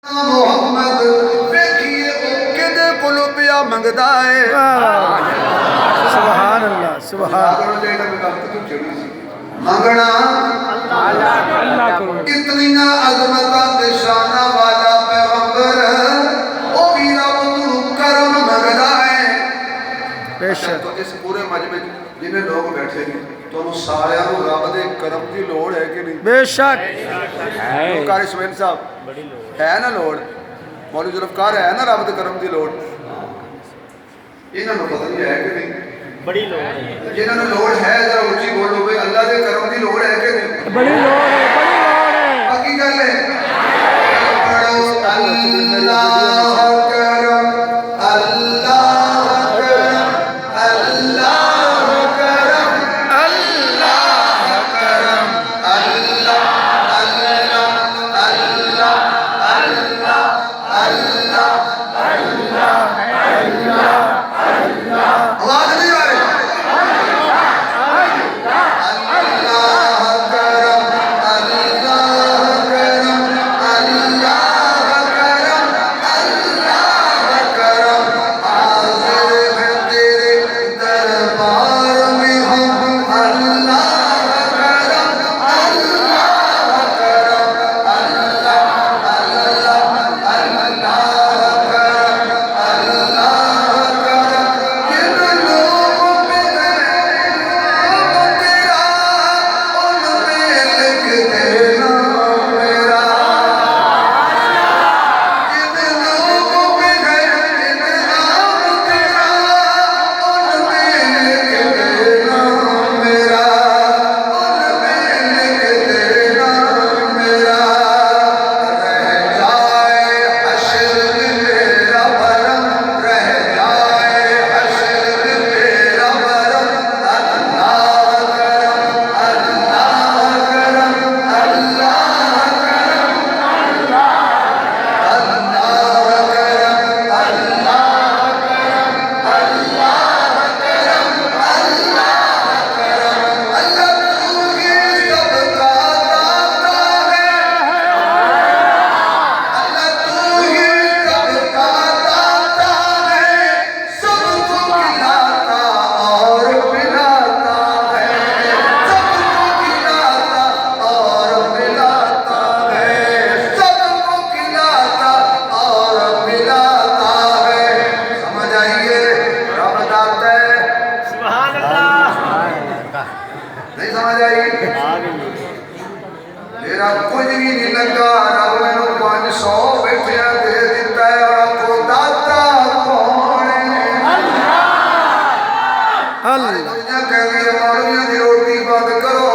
मोहम्मद देखिए ओके दे कोलो पिया मंगदा है। सुभान अल्लाह सुभान मंगना इतनी अजमत शाना वाला पैगंबर ओ भी रब तू करम मंगदा है। बेशक तो इस पूरे मज में जिन्हें लोग बैठे हैं तो सारे रब के करम की लोड़ है कि नहीं? बेशक कारी सुहेल साहब है ना लोड़, मौलवी जुल्फकार है ना रब के करम की लोड़, इन्होंने पता नहीं है कि नहीं? बड़ी लोड़ है। जिन्होंने लोड़ है जरा उच्ची बोलो भाई, अल्लाह के करम की लोड़ है कि नहीं? बड़ी लोड़ है, बड़ी लोड़ है। बाकी गल है पढ़ो अल्लाह करम अल्लाह करम अल्लाह करम अल्लाह करम अल्लाह अल्लाह अल्लाह अल्लाह अल्लाह आवाज नहीं आ रही? नहीं समझ आई? मेरा कुछ भी नहीं लगा, रब मैंने 500 बैठिया दे दिता है और आपको दाता कौन है? अल्लाह कहती है मौलवियों की रोटी बंद करो,